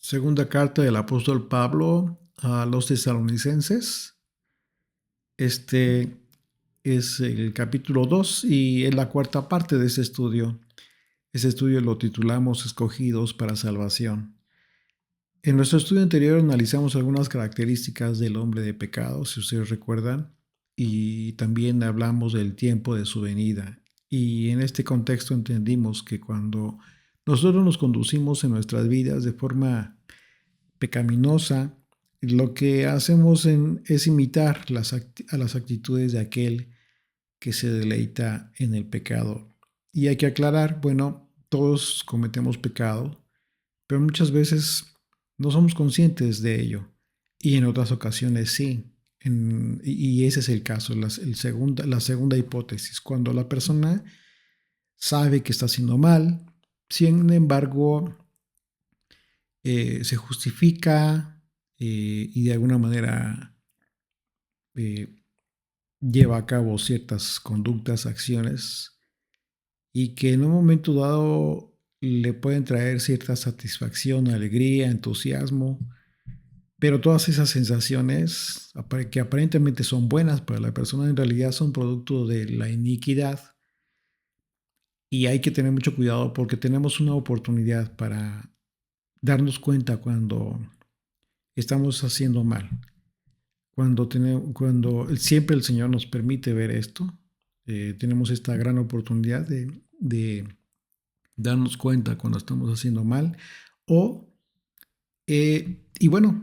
Segunda carta del apóstol Pablo a los tesalonicenses. Este es el capítulo 2 y es la cuarta parte de ese estudio. Ese estudio lo titulamos Escogidos para Salvación. En nuestro estudio anterior analizamos algunas características del hombre de pecado, si ustedes recuerdan, y también hablamos del tiempo de su venida. Y en este contexto entendimos que cuando nosotros nos conducimos en nuestras vidas de forma pecaminosa, lo que hacemos es imitar a las actitudes de aquel que se deleita en el pecado. Y hay que aclarar, bueno, todos cometemos pecado, pero muchas veces no somos conscientes de ello. Y en otras ocasiones sí. Y ese es el caso, la segunda hipótesis, cuando la persona sabe que está haciendo mal, sin embargo, se justifica y de alguna manera eh, lleva a cabo ciertas conductas, acciones y que en un momento dado le pueden traer cierta satisfacción, alegría, entusiasmo, pero todas esas sensaciones que aparentemente son buenas para la persona en realidad son producto de la iniquidad y hay que tener mucho cuidado porque tenemos una oportunidad para darnos cuenta cuando estamos haciendo mal. Cuando siempre el Señor nos permite ver esto, tenemos esta gran oportunidad de darnos cuenta cuando estamos haciendo mal. Y bueno,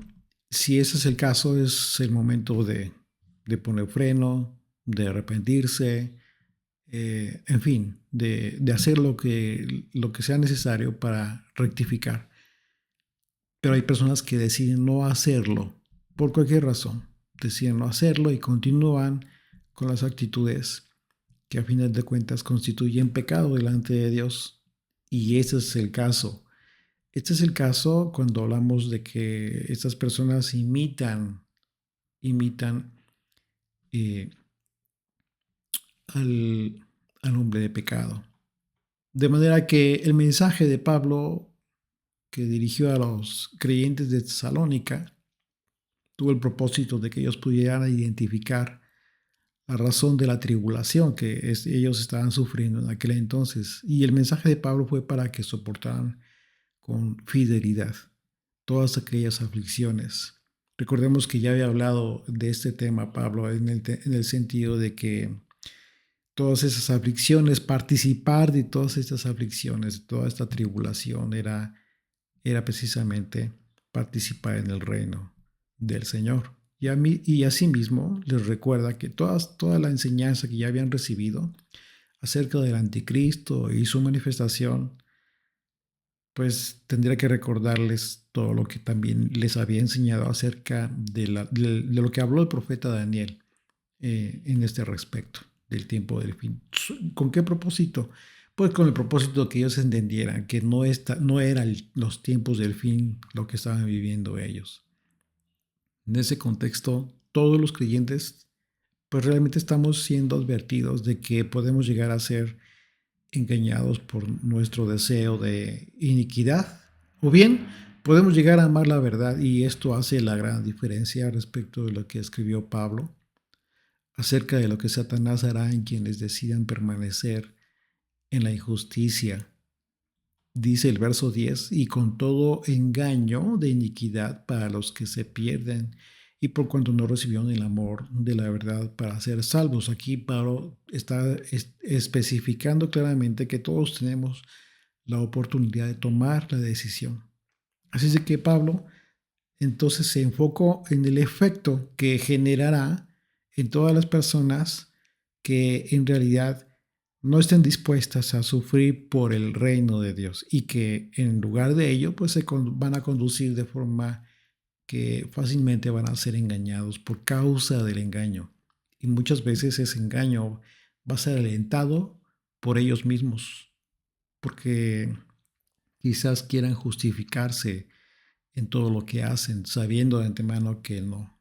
si ese es el caso, es el momento de poner freno, de arrepentirse, en fin, de hacer lo que sea necesario para rectificar. Pero hay personas que deciden no hacerlo por cualquier razón. Deciden no hacerlo y continúan con las actitudes que a final de cuentas constituyen pecado delante de Dios. Y ese es el caso. Este es el caso cuando hablamos de que estas personas imitan eh, al, al hombre de pecado. De manera que el mensaje de Pablo que dirigió a los creyentes de Tesalónica tuvo el propósito de que ellos pudieran identificar la razón de la tribulación que ellos estaban sufriendo en aquel entonces. Y el mensaje de Pablo fue para que soportaran con fidelidad todas aquellas aflicciones. Recordemos que ya había hablado de este tema Pablo en el sentido de que todas esas aflicciones, participar de todas estas aflicciones, de toda esta tribulación, era precisamente participar en el reino del Señor. Y asimismo les recuerda que toda la enseñanza que ya habían recibido acerca del anticristo y su manifestación, pues tendría que recordarles todo lo que también les había enseñado acerca de lo que habló el profeta Daniel en este respecto del tiempo del fin. ¿Con qué propósito? Pues con el propósito de que ellos entendieran que no eran los tiempos del fin lo que estaban viviendo ellos. En ese contexto, todos los creyentes, pues realmente estamos siendo advertidos de que podemos llegar a ser engañados por nuestro deseo de iniquidad, o bien podemos llegar a amar la verdad y esto hace la gran diferencia respecto de lo que escribió Pablo acerca de lo que Satanás hará en quienes decidan permanecer en la injusticia. Dice el verso 10, y con todo engaño de iniquidad para los que se pierden y por cuanto no recibieron el amor de la verdad para ser salvos. Aquí Pablo está especificando claramente que todos tenemos la oportunidad de tomar la decisión. Así es de que Pablo entonces se enfocó en el efecto que generará en todas las personas que en realidad no estén dispuestas a sufrir por el reino de Dios y que en lugar de ello pues van a conducir de forma que fácilmente van a ser engañados por causa del engaño. Y muchas veces ese engaño va a ser alentado por ellos mismos, porque quizás quieran justificarse en todo lo que hacen, sabiendo de antemano que no,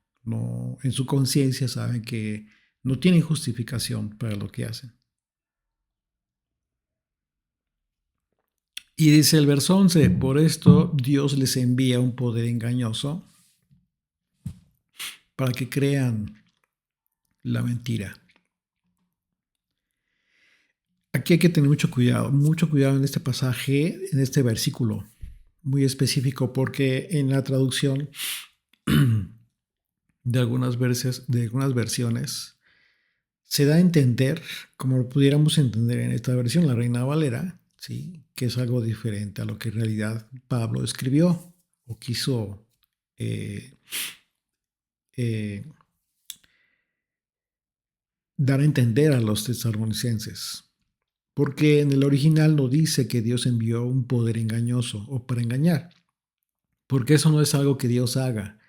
en su conciencia saben que no tienen justificación para lo que hacen. Y dice el verso 11, por esto Dios les envía un poder engañoso para que crean la mentira. Aquí hay que tener mucho cuidado en este pasaje, en este versículo, muy específico, porque en la traducción de algunas versiones se da a entender, como lo pudiéramos entender en esta versión, la Reina Valera, ¿sí? Que es algo diferente a lo que en realidad Pablo escribió o quiso eh, eh, dar a entender a los tesalonicenses. Porque en el original no dice que Dios envió un poder engañoso o para engañar, porque eso no es algo que Dios haga.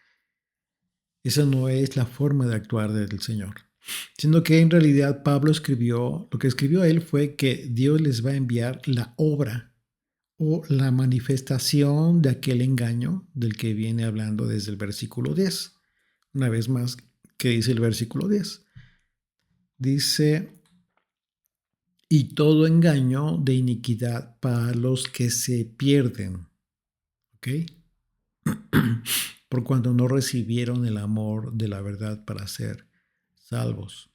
Esa no es la forma de actuar del Señor. Sino que en realidad Pablo escribió, lo que escribió él fue que Dios les va a enviar la obra o la manifestación de aquel engaño del que viene hablando desde el versículo 10. Una vez más, ¿qué dice el versículo 10? Dice, y todo engaño de iniquidad para los que se pierden. ¿Ok? Por cuanto no recibieron el amor de la verdad para ser salvos.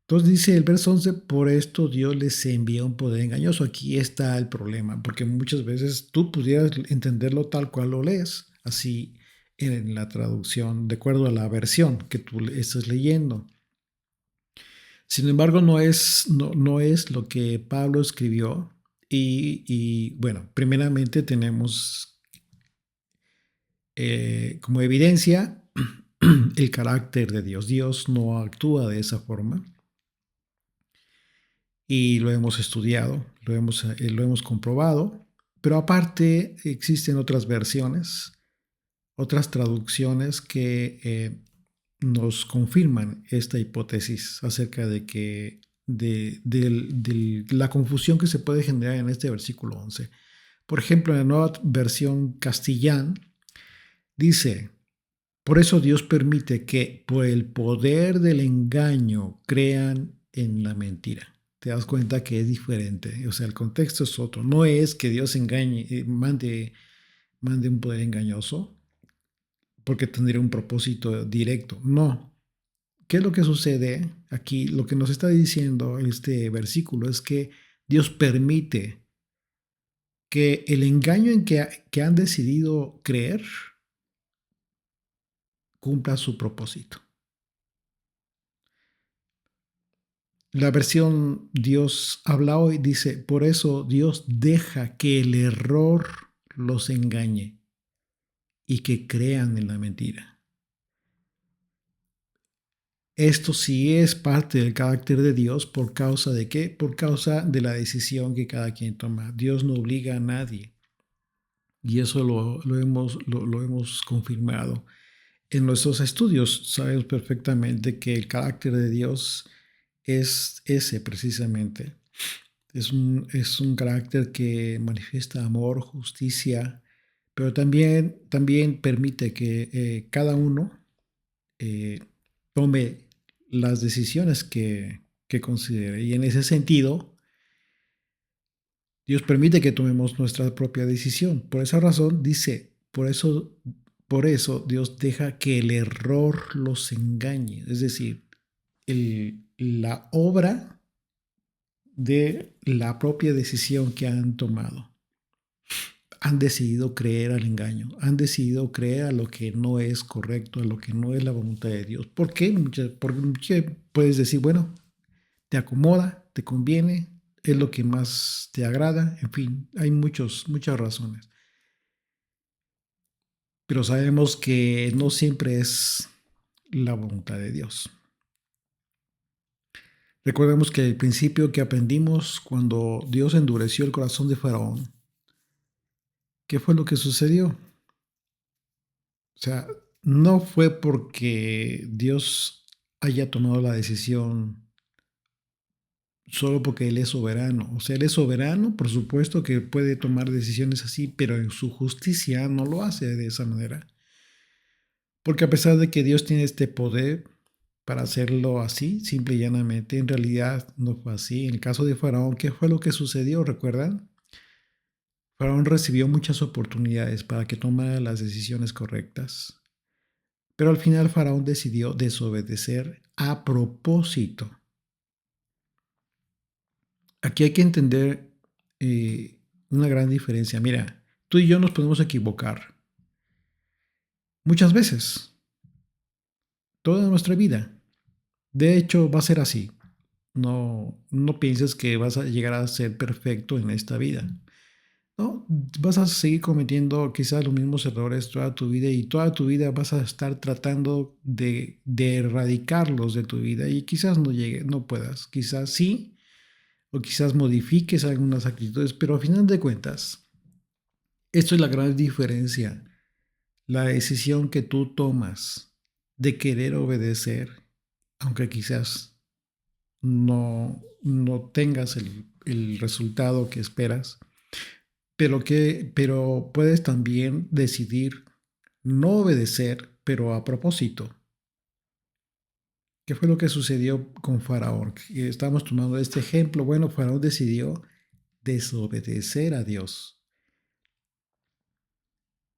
Entonces dice el verso 11, por esto Dios les envía un poder engañoso. Aquí está el problema, porque muchas veces tú pudieras entenderlo tal cual lo lees, así en la traducción, de acuerdo a la versión que tú estás leyendo. Sin embargo, no es lo que Pablo escribió. Y bueno, primeramente tenemos como evidencia el carácter de Dios. Dios no actúa de esa forma y lo hemos estudiado, lo hemos comprobado, pero aparte existen otras versiones, otras traducciones que nos confirman esta hipótesis acerca de que de la confusión que se puede generar en este versículo 11. Por ejemplo, en la nueva versión castellán dice, por eso Dios permite que por el poder del engaño crean en la mentira. Te das cuenta que es diferente, o sea, el contexto es otro. No es que Dios engañe, mande un poder engañoso porque tendría un propósito directo. No. ¿Qué es lo que sucede aquí? Lo que nos está diciendo este versículo es que Dios permite que el engaño en que han decidido creer cumpla su propósito. La versión Dios habla hoy dice, por eso Dios deja que el error los engañe y que crean en la mentira. Esto sí es parte del carácter de Dios. ¿Por causa de qué? Por causa de la decisión que cada quien toma. Dios no obliga a nadie. Y eso lo hemos confirmado. En nuestros estudios sabemos perfectamente que el carácter de Dios es ese precisamente. Es un carácter que manifiesta amor, justicia, pero también permite que cada uno eh, tome las decisiones que considere. Y en ese sentido, Dios permite que tomemos nuestra propia decisión. Por esa razón, dice, por eso Dios deja que el error los engañe. Es decir, la obra de la propia decisión que han tomado. Han decidido creer al engaño, han decidido creer a lo que no es correcto, a lo que no es la voluntad de Dios. ¿Por qué? Porque puedes decir, bueno, te acomoda, te conviene, es lo que más te agrada, en fin, hay muchas razones. Pero sabemos que no siempre es la voluntad de Dios. Recordemos que el principio que aprendimos cuando Dios endureció el corazón de Faraón, ¿qué fue lo que sucedió? O sea, no fue porque Dios haya tomado la decisión solo porque Él es soberano. O sea, Él es soberano, por supuesto que puede tomar decisiones así, pero en su justicia no lo hace de esa manera. Porque a pesar de que Dios tiene este poder para hacerlo así, simple y llanamente, en realidad no fue así. En el caso de Faraón, ¿qué fue lo que sucedió? ¿Recuerdan? Faraón recibió muchas oportunidades para que tomara las decisiones correctas, pero al final Faraón decidió desobedecer a propósito. Aquí hay que entender una gran diferencia. Mira, tú y yo nos podemos equivocar muchas veces, toda nuestra vida. De hecho, va a ser así. No pienses que vas a llegar a ser perfecto en esta vida. No, vas a seguir cometiendo quizás los mismos errores toda tu vida y toda tu vida vas a estar tratando de erradicarlos de tu vida y quizás no llegue, no puedas, quizás sí, o quizás modifiques algunas actitudes, pero a final de cuentas, esto es la gran diferencia, la decisión que tú tomas de querer obedecer, aunque quizás no tengas el resultado que esperas, pero puedes también decidir no obedecer, pero a propósito. ¿Qué fue lo que sucedió con Faraón? Estamos tomando este ejemplo. Bueno, Faraón decidió desobedecer a Dios.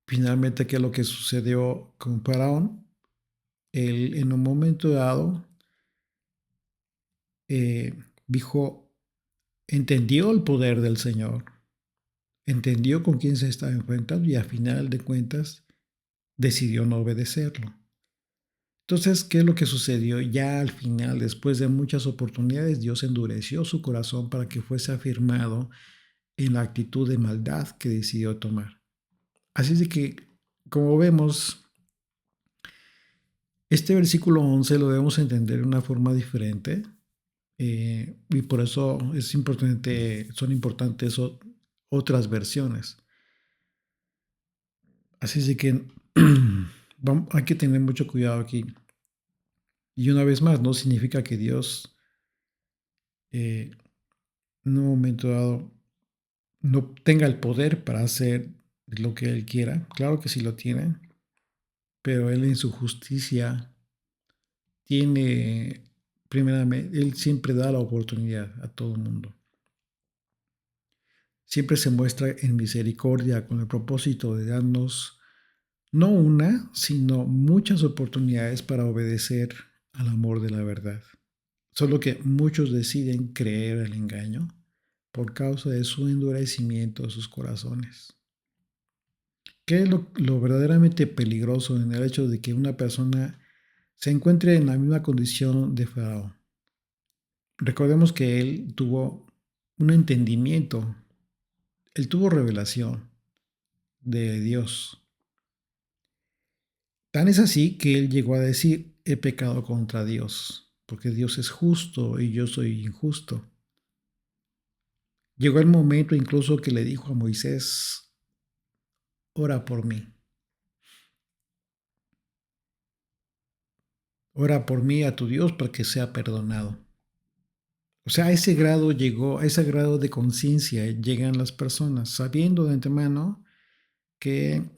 Finalmente, ¿qué es lo que sucedió con Faraón? Él en un momento dado eh, dijo, entendió el poder del Señor, entendió con quién se estaba enfrentando y a final de cuentas decidió no obedecerlo. Entonces, ¿qué es lo que sucedió? Ya al final, después de muchas oportunidades, Dios endureció su corazón para que fuese afirmado en la actitud de maldad que decidió tomar. Así es de que, como vemos, este versículo 11 lo debemos entender de una forma diferente y por eso es importante, son importantes otras versiones. Así es de que hay que tener mucho cuidado aquí. Y una vez más, no significa que Dios en un momento dado no tenga el poder para hacer lo que Él quiera. Claro que sí lo tiene, pero Él en su justicia tiene, primeramente, Él siempre da la oportunidad a todo el mundo. Siempre se muestra en misericordia con el propósito de darnos no una, sino muchas oportunidades para obedecer al amor de la verdad. Solo que muchos deciden creer el engaño por causa de su endurecimiento de sus corazones. ¿Qué es lo verdaderamente peligroso en el hecho de que una persona se encuentre en la misma condición de Faraón? Recordemos que él tuvo un entendimiento, él tuvo revelación de Dios. Tan es así que él llegó a decir, he pecado contra Dios, porque Dios es justo y yo soy injusto. Llegó el momento incluso que le dijo a Moisés, ora por mí, ora por mí a tu Dios para que sea perdonado. O sea, a ese grado llegó, a ese grado de conciencia llegan las personas, sabiendo de antemano que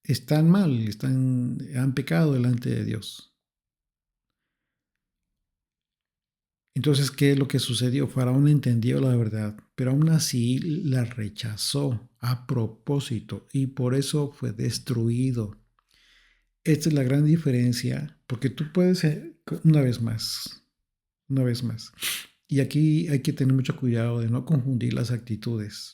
están mal, han pecado delante de Dios. Entonces, ¿qué es lo que sucedió? Faraón entendió la verdad, pero aún así la rechazó a propósito y por eso fue destruido. Esta es la gran diferencia, porque tú puedes, una vez más, y aquí hay que tener mucho cuidado de no confundir las actitudes.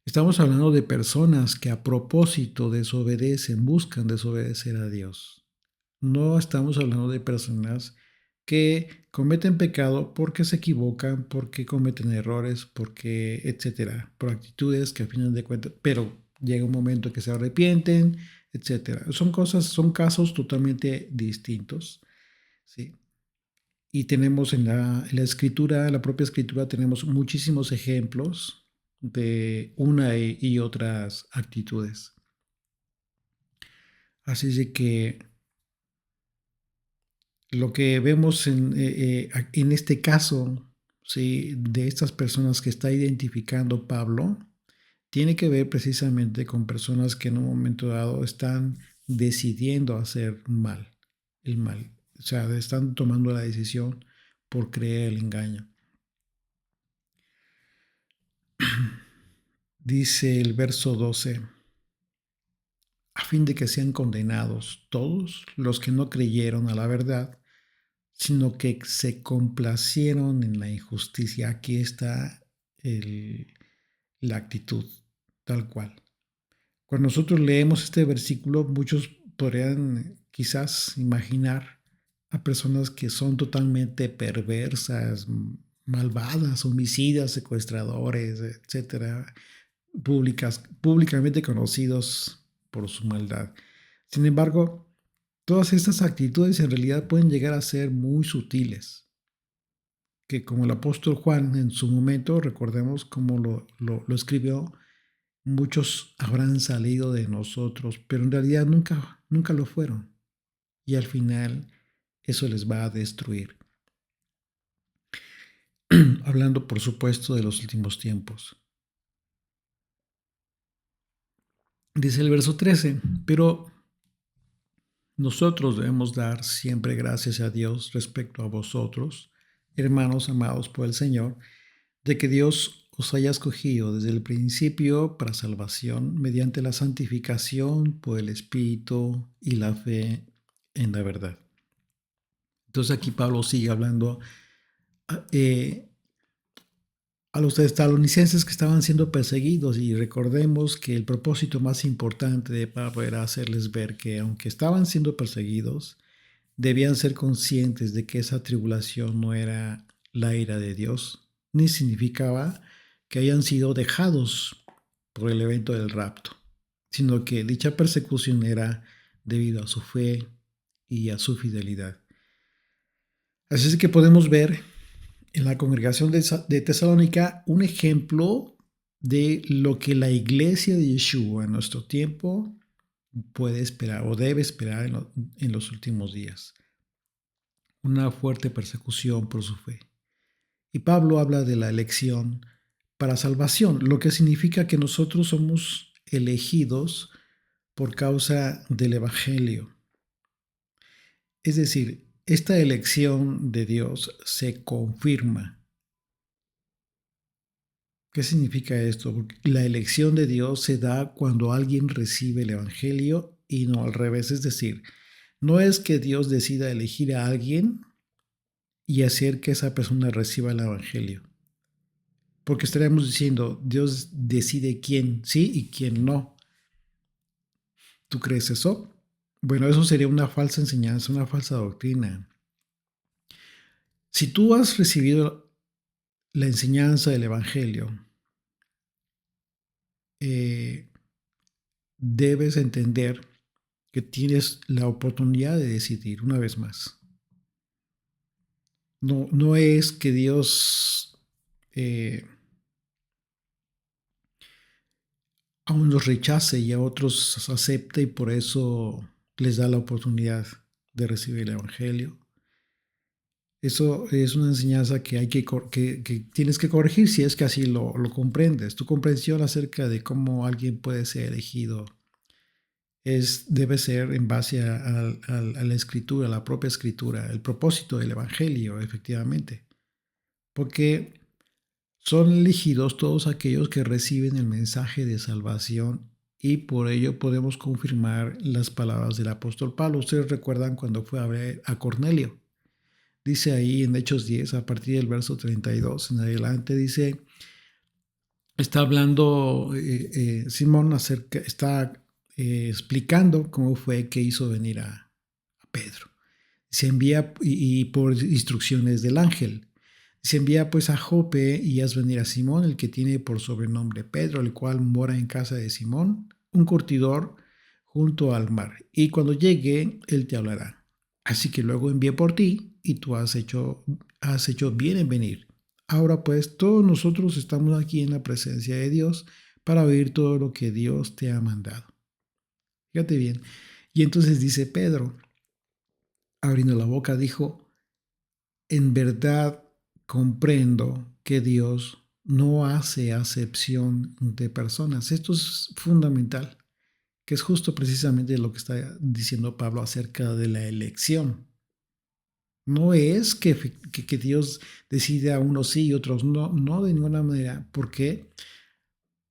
Estamos hablando de personas que a propósito desobedecen, buscan desobedecer a Dios. No estamos hablando de personas que cometen pecado porque se equivocan, porque cometen errores, porque, etcétera, por actitudes que a final de cuentas, pero llega un momento que se arrepienten, etcétera. Son casos totalmente distintos, ¿sí? Y tenemos en la escritura, en la propia escritura, tenemos muchísimos ejemplos de una y otras actitudes. Así es de que lo que vemos en este caso, ¿sí? De estas personas que está identificando Pablo, tiene que ver precisamente con personas que en un momento dado están decidiendo hacer el mal. O sea, están tomando la decisión por creer el engaño. Dice el verso 12, a fin de que sean condenados todos los que no creyeron a la verdad, sino que se complacieron en la injusticia. Aquí está el- la actitud, tal cual. Cuando nosotros leemos este versículo, muchos podrían quizás imaginar a personas que son totalmente perversas, malvadas, homicidas, secuestradores, etcétera, públicamente conocidos por su maldad. Sin embargo, todas estas actitudes en realidad pueden llegar a ser muy sutiles, que como el apóstol Juan en su momento, recordemos cómo lo escribió, muchos habrán salido de nosotros, pero en realidad nunca lo fueron. Y al final eso les va a destruir. Hablando, por supuesto, de los últimos tiempos. Dice el verso 13, pero nosotros debemos dar siempre gracias a Dios respecto a vosotros, hermanos amados por el Señor, de que Dios os haya escogido desde el principio para salvación mediante la santificación por el Espíritu y la fe en la verdad. Entonces aquí Pablo sigue hablando eh, a los tesalonicenses que estaban siendo perseguidos, y recordemos que el propósito más importante de Pablo era hacerles ver que aunque estaban siendo perseguidos, debían ser conscientes de que esa tribulación no era la ira de Dios, ni significaba que hayan sido dejados por el evento del rapto, sino que dicha persecución era debido a su fe y a su fidelidad. Así es que podemos ver en la congregación de Tesalónica un ejemplo de lo que la iglesia de Yeshua en nuestro tiempo puede esperar o debe esperar en los últimos días. Una fuerte persecución por su fe. Y Pablo habla de la elección para salvación, lo que significa que nosotros somos elegidos por causa del Evangelio. Es decir, esta elección de Dios se confirma. ¿Qué significa esto? Porque la elección de Dios se da cuando alguien recibe el Evangelio y no al revés. Es decir, no es que Dios decida elegir a alguien y hacer que esa persona reciba el Evangelio. Porque estaríamos diciendo, Dios decide quién sí y quién no. ¿Tú crees eso? Bueno, eso sería una falsa enseñanza, una falsa doctrina. Si tú has recibido la enseñanza del Evangelio, eh, debes entender que tienes la oportunidad de decidir una vez más. No es que Dios a unos rechace y a otros acepte y por eso les da la oportunidad de recibir el Evangelio. Eso es una enseñanza que que tienes que corregir si es que así lo comprendes. Tu comprensión acerca de cómo alguien puede ser elegido debe ser en base a la escritura, a la propia escritura, el propósito del Evangelio, efectivamente. Porque son elegidos todos aquellos que reciben el mensaje de salvación y por ello podemos confirmar las palabras del apóstol Pablo. Ustedes recuerdan cuando fue a ver a Cornelio. Dice ahí en Hechos 10, a partir del verso 32 en adelante, dice, está hablando Simón está explicando cómo fue que hizo venir a Pedro. Se envía y por instrucciones del ángel. Se envía pues a Jope y haz venir a Simón, el que tiene por sobrenombre Pedro, el cual mora en casa de Simón, un curtidor junto al mar. Y cuando llegue, él te hablará. Así que luego envié por ti y tú has hecho bien en venir. Ahora pues todos nosotros estamos aquí en la presencia de Dios para oír todo lo que Dios te ha mandado. Fíjate bien. Y entonces dice Pedro, abriendo la boca, dijo, en verdad comprendo que Dios no hace acepción de personas. Esto es fundamental, que es justo precisamente lo que está diciendo Pablo acerca de la elección. No es que Dios decide a unos sí y otros no, no de ninguna manera. ¿Por qué?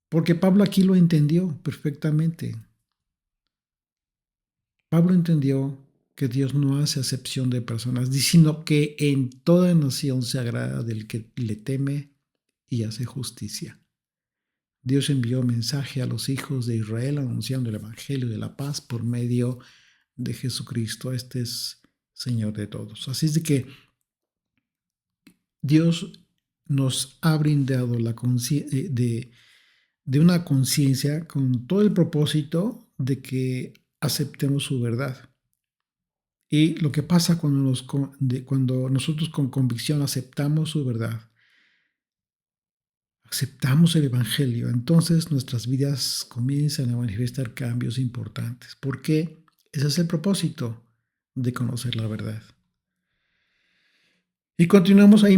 Porque Pablo aquí lo entendió perfectamente. Pablo entendió que Dios no hace acepción de personas, sino que en toda nación se agrada del que le teme y hace justicia. Dios envió mensaje a los hijos de Israel anunciando el Evangelio de la paz por medio de Jesucristo. Este es Señor de todos. Así es de que Dios nos ha brindado la de una conciencia con todo el propósito de que aceptemos su verdad. Y lo que pasa cuando nosotros con convicción aceptamos su verdad, aceptamos el Evangelio, entonces nuestras vidas comienzan a manifestar cambios importantes, porque ese es el propósito de conocer la verdad. Y continuamos ahí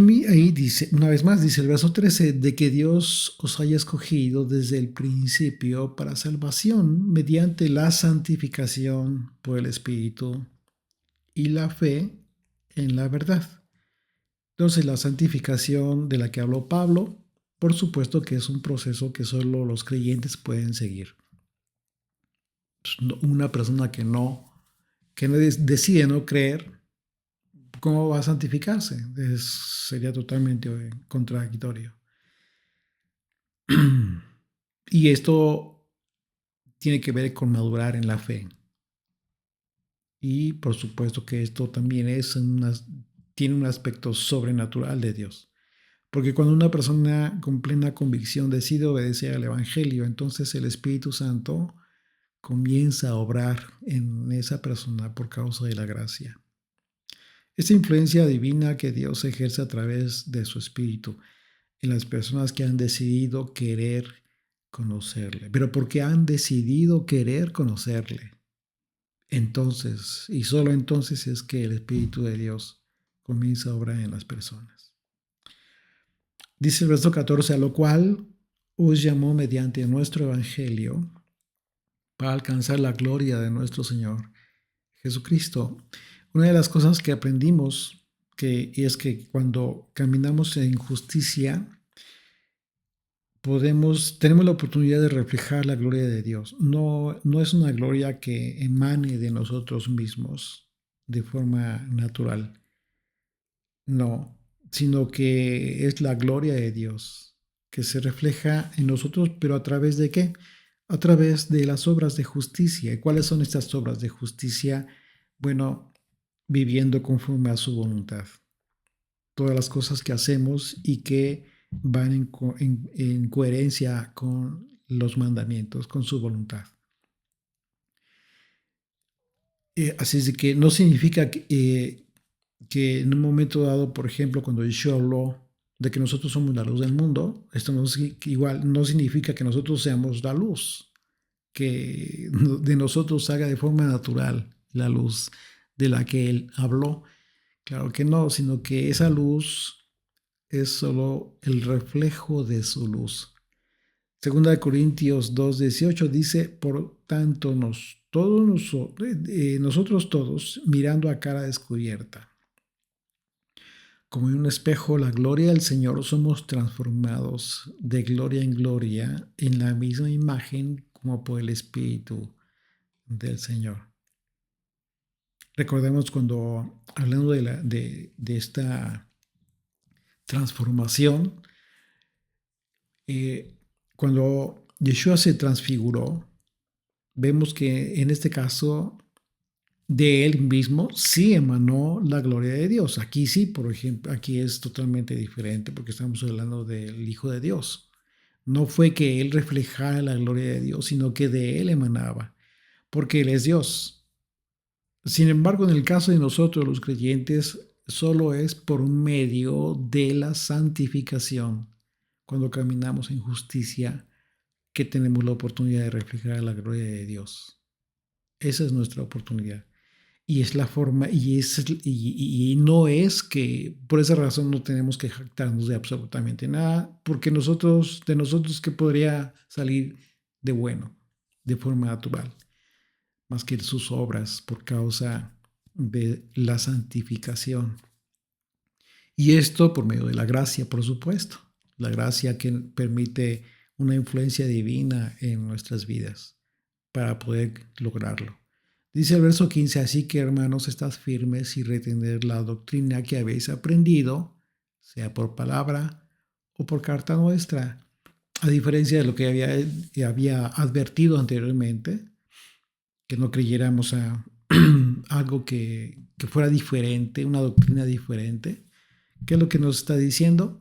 dice, una vez más, dice el verso 13, de que Dios os haya escogido desde el principio para salvación mediante la santificación por el Espíritu y la fe en la verdad. Entonces, la santificación de la que habló Pablo, por supuesto que es un proceso que solo los creyentes pueden seguir. Una persona que no decide no creer, ¿cómo va a santificarse? Sería totalmente contradictorio. Y esto tiene que ver con madurar en la fe. Y por supuesto que esto también tiene un aspecto sobrenatural de Dios. Porque cuando una persona con plena convicción decide obedecer al Evangelio, entonces el Espíritu Santo comienza a obrar en esa persona por causa de la gracia. Esta influencia divina que Dios ejerce a través de su Espíritu en las personas que han decidido querer conocerle. Pero porque han decidido querer conocerle, entonces, y solo entonces es que el Espíritu de Dios comienza a obrar en las personas. Dice el verso 14, a lo cual os llamó mediante nuestro Evangelio para alcanzar la gloria de nuestro Señor Jesucristo. Una de las cosas que aprendimos es que cuando caminamos en justicia, tenemos la oportunidad de reflejar la gloria de Dios. No es una gloria que emane de nosotros mismos de forma natural, no, sino que es la gloria de Dios que se refleja en nosotros, pero ¿a través de qué? A través de las obras de justicia. ¿Y cuáles son estas obras de justicia? Bueno, viviendo conforme a su voluntad. Todas las cosas que hacemos y que van en coherencia con los mandamientos, con su voluntad. Así es de que no significa que en un momento dado, por ejemplo, cuando Yeshua habló de que nosotros somos la luz del mundo, esto igual no significa que nosotros seamos la luz, que de nosotros haga de forma natural la luz de la que él habló. Claro que no, sino que esa luz es solo el reflejo de su luz. Segunda de Corintios 2:18 dice, por tanto, nosotros todos, mirando a cara descubierta, como en un espejo, la gloria del Señor, somos transformados de gloria en gloria en la misma imagen como por el Espíritu del Señor. Recordemos cuando, hablando de esta transformación, cuando Yeshua se transfiguró, vemos que en este caso de él mismo sí emanó la gloria de Dios. Aquí sí, por ejemplo, aquí es totalmente diferente porque estamos hablando del Hijo de Dios. No fue que él reflejara la gloria de Dios, sino que de él emanaba, porque él es Dios. Sin embargo, en el caso de nosotros los creyentes, solo es por medio de la santificación, cuando caminamos en justicia, que tenemos la oportunidad de reflejar la gloria de Dios. Esa es nuestra oportunidad. Y es la forma, y no es que, por esa razón no tenemos que jactarnos de absolutamente nada, porque de nosotros que podría salir de bueno, de forma natural, más que sus obras por causa de la santificación. Y esto por medio de la gracia, por supuesto. La gracia que permite una influencia divina en nuestras vidas para poder lograrlo. Dice el verso 15, así que hermanos, estad firmes y retener la doctrina que habéis aprendido, sea por palabra o por carta nuestra. A diferencia de lo que había advertido anteriormente, que no creyéramos a algo que fuera diferente, una doctrina diferente. ¿Qué es lo que nos está diciendo?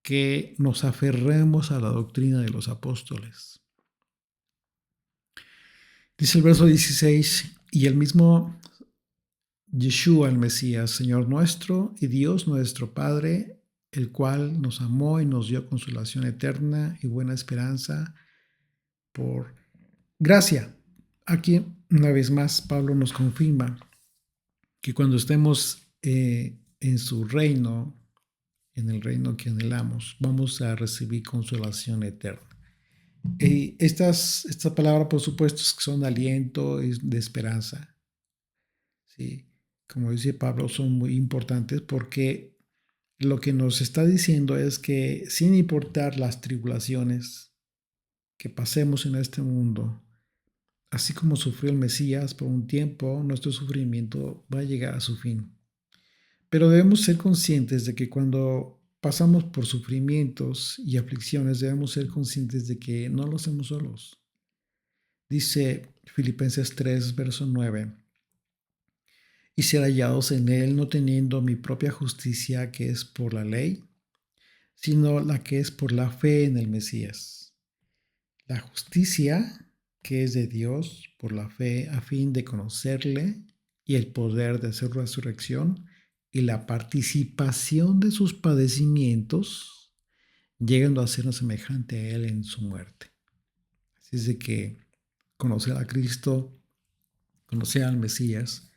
Que nos aferremos a la doctrina de los apóstoles. Dice el verso 16, y el mismo Yeshua, el Mesías, Señor nuestro y Dios nuestro Padre, el cual nos amó y nos dio consolación eterna y buena esperanza por gracia. Aquí, una vez más, Pablo nos confirma que cuando estemos en su reino, en el reino que anhelamos, vamos a recibir consolación eterna. Estas palabras, por supuesto, son aliento de esperanza. ¿Sí? Como dice Pablo, son muy importantes porque lo que nos está diciendo es que sin importar las tribulaciones que pasemos en este mundo, así como sufrió el Mesías por un tiempo, nuestro sufrimiento va a llegar a su fin. Pero debemos ser conscientes de que cuando pasamos por sufrimientos y aflicciones, debemos ser conscientes de que no lo hacemos solos. Dice Filipenses 3, verso 9, y ser hallados en él, no teniendo mi propia justicia que es por la ley, sino la que es por la fe en el Mesías. La justicia que es de Dios por la fe a fin de conocerle y el poder de su resurrección y la participación de sus padecimientos, llegando a sernos semejante a Él en su muerte. Así es de que conocer a Cristo, conocer al Mesías,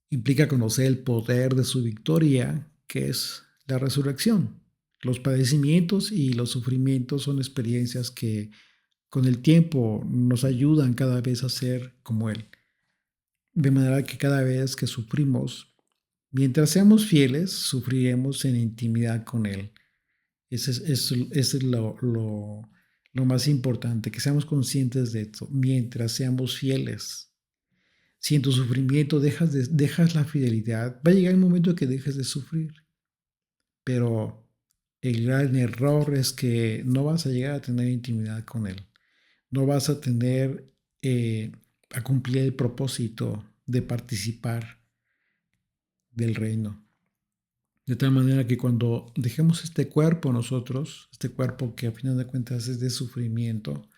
implica conocer el poder de su victoria, que es la resurrección. Los padecimientos y los sufrimientos son experiencias que con el tiempo nos ayudan cada vez a ser como Él. De manera que cada vez que sufrimos, mientras seamos fieles, sufriremos en intimidad con Él. Ese es lo más importante, que seamos conscientes de esto. Mientras seamos fieles, si en tu sufrimiento dejas la fidelidad, va a llegar el momento que dejes de sufrir. Pero el gran error es que no vas a llegar a tener intimidad con Él. No vas a tener a cumplir el propósito de participar del reino. De tal manera que cuando dejemos este cuerpo nosotros, este cuerpo que a final de cuentas es de sufrimiento,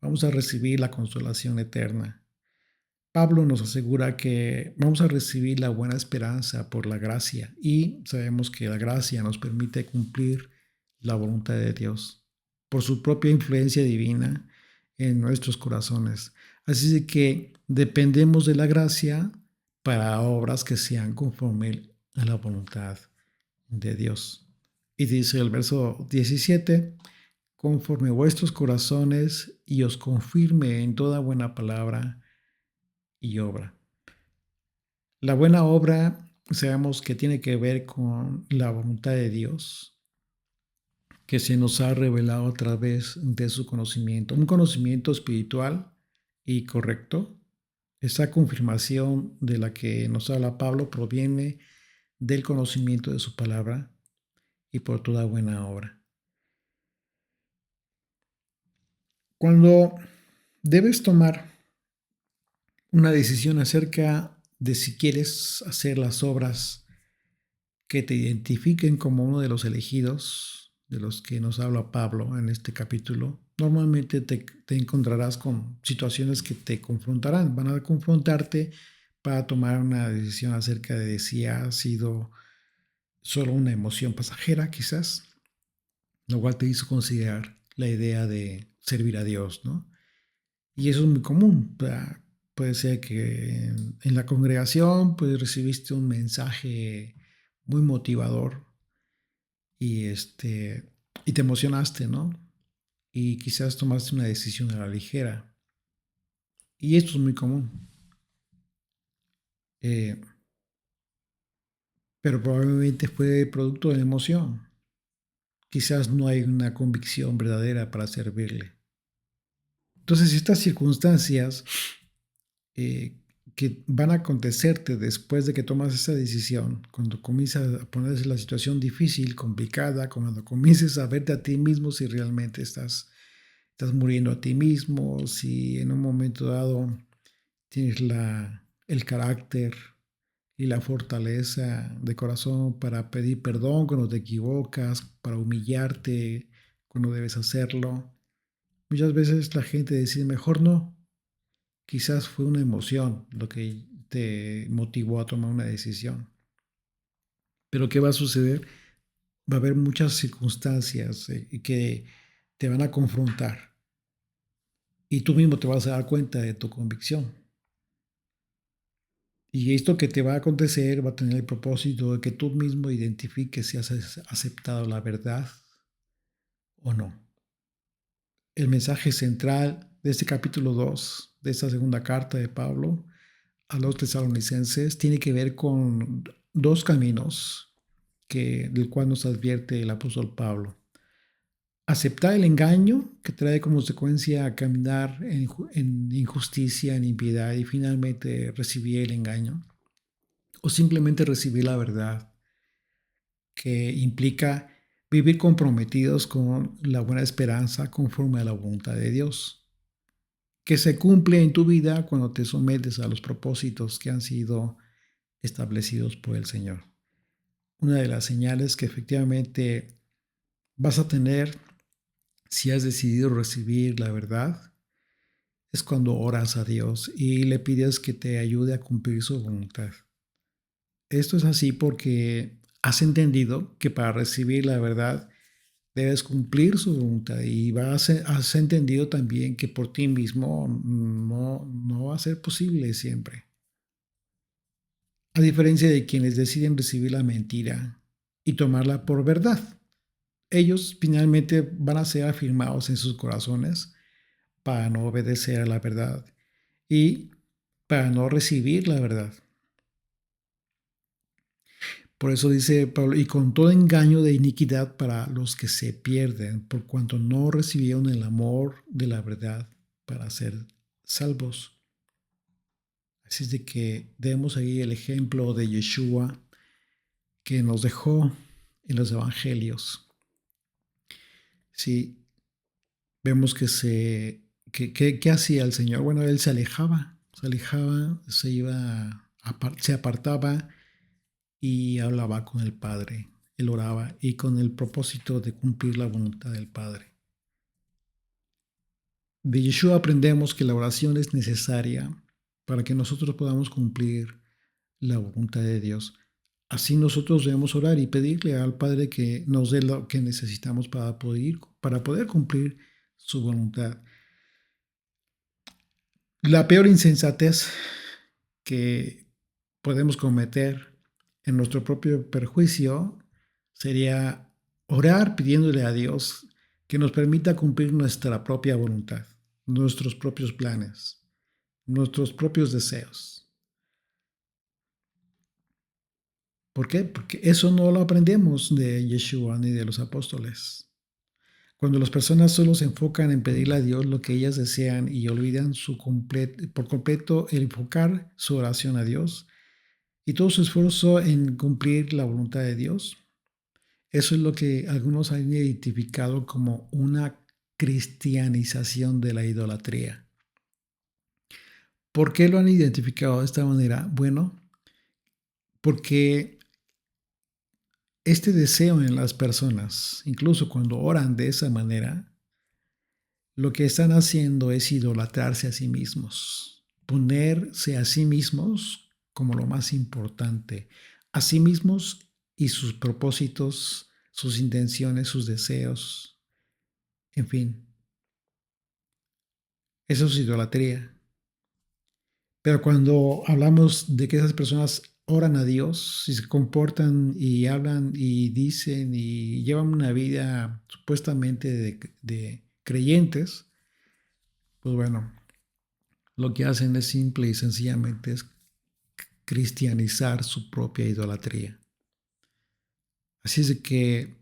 vamos a recibir la consolación eterna. Pablo nos asegura que vamos a recibir la buena esperanza por la gracia y sabemos que la gracia nos permite cumplir la voluntad de Dios por su propia influencia divina en nuestros corazones. Así de que dependemos de la gracia para obras que sean conforme a la voluntad de Dios. Y dice el verso 17, conforme vuestros corazones y os confirme en toda buena palabra y obra. La buena obra, sabemos que tiene que ver con la voluntad de Dios, que se nos ha revelado a través de su conocimiento, un conocimiento espiritual y correcto. Esa confirmación de la que nos habla Pablo proviene del conocimiento de su palabra y por toda buena obra. Cuando debes tomar una decisión acerca de si quieres hacer las obras que te identifiquen como uno de los elegidos, de los que nos habla Pablo en este capítulo, normalmente te encontrarás con situaciones que te confrontarán, van a confrontarte para tomar una decisión acerca de si ha sido solo una emoción pasajera, quizás, lo cual te hizo considerar la idea de servir a Dios, ¿no? Y eso es muy común. Puede ser que en la congregación pues, recibiste un mensaje muy motivador y te emocionaste, ¿no? Y quizás tomaste una decisión a la ligera. Y esto es muy común. Eh, pero probablemente fue producto de la emoción. quizás no hay una convicción verdadera para servirle. Entonces, estas circunstancias eh, que van a acontecerte después de que tomas esa decisión, cuando comienzas a ponerse la situación difícil, complicada, cuando comiences a verte a ti mismo si realmente estás muriendo a ti mismo, si en un momento dado tienes el carácter y la fortaleza de corazón para pedir perdón cuando te equivocas, para humillarte cuando debes hacerlo. Muchas veces la gente decide mejor no. Quizás fue una emoción lo que te motivó a tomar una decisión. Pero ¿qué va a suceder? Va a haber muchas circunstancias que te van a confrontar y tú mismo te vas a dar cuenta de tu convicción. Y esto que te va a acontecer va a tener el propósito de que tú mismo identifiques si has aceptado la verdad o no. El mensaje central de este capítulo 2 de esta segunda carta de Pablo a los tesalonicenses tiene que ver con dos caminos del cual nos advierte el apóstol Pablo. Aceptar el engaño que trae como consecuencia caminar en injusticia, en impiedad y finalmente recibir el engaño. O simplemente recibir la verdad que implica vivir comprometidos con la buena esperanza conforme a la voluntad de Dios, que se cumple en tu vida cuando te sometes a los propósitos que han sido establecidos por el Señor. Una de las señales que efectivamente vas a tener si has decidido recibir la verdad es cuando oras a Dios y le pides que te ayude a cumplir su voluntad. Esto es así porque has entendido que para recibir la verdad debes cumplir su voluntad y has entendido también que por ti mismo no va a ser posible siempre. A diferencia de quienes deciden recibir la mentira y tomarla por verdad. Ellos finalmente van a ser afirmados en sus corazones para no obedecer a la verdad y para no recibir la verdad. Por eso dice Pablo, y con todo engaño de iniquidad para los que se pierden, por cuanto no recibieron el amor de la verdad para ser salvos. Así es de que debemos seguir el ejemplo de Yeshua que nos dejó en los evangelios. Sí, vemos ¿qué hacía el Señor? Bueno, Él se iba, se apartaba y hablaba con el Padre. Él oraba y con el propósito de cumplir la voluntad del Padre. De Yeshua aprendemos que la oración es necesaria para que nosotros podamos cumplir la voluntad de Dios. Así nosotros debemos orar y pedirle al Padre que nos dé lo que necesitamos para poder cumplir su voluntad. La peor insensatez que podemos cometer en nuestro propio perjuicio sería orar pidiéndole a Dios que nos permita cumplir nuestra propia voluntad, nuestros propios planes, nuestros propios deseos. ¿Por qué? Porque eso no lo aprendemos de Yeshua ni de los apóstoles. Cuando las personas solo se enfocan en pedirle a Dios lo que ellas desean y olvidan por completo el enfocar su oración a Dios y todo su esfuerzo en cumplir la voluntad de Dios, eso es lo que algunos han identificado como una cristianización de la idolatría. ¿Por qué lo han identificado de esta manera? Bueno, porque este deseo en las personas, incluso cuando oran de esa manera, lo que están haciendo es idolatrarse a sí mismos, ponerse a sí mismos como lo más importante, a sí mismos y sus propósitos, sus intenciones, sus deseos, en fin, eso es idolatría. Pero cuando hablamos de que esas personas oran a Dios y se comportan y hablan y dicen y llevan una vida supuestamente de creyentes, pues bueno, lo que hacen es simple y sencillamente es cristianizar su propia idolatría. Así es de que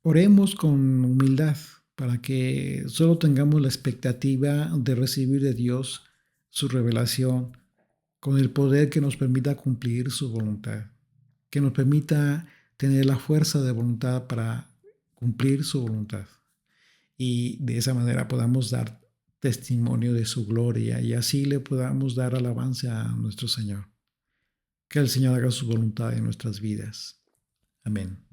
Oremos con humildad para que solo tengamos la expectativa de recibir de Dios su revelación con el poder que nos permita cumplir su voluntad, que nos permita tener la fuerza de voluntad para cumplir su voluntad. Y de esa manera podamos dar testimonio de su gloria y así le podamos dar alabanza a nuestro Señor. Que el Señor haga su voluntad en nuestras vidas. Amén.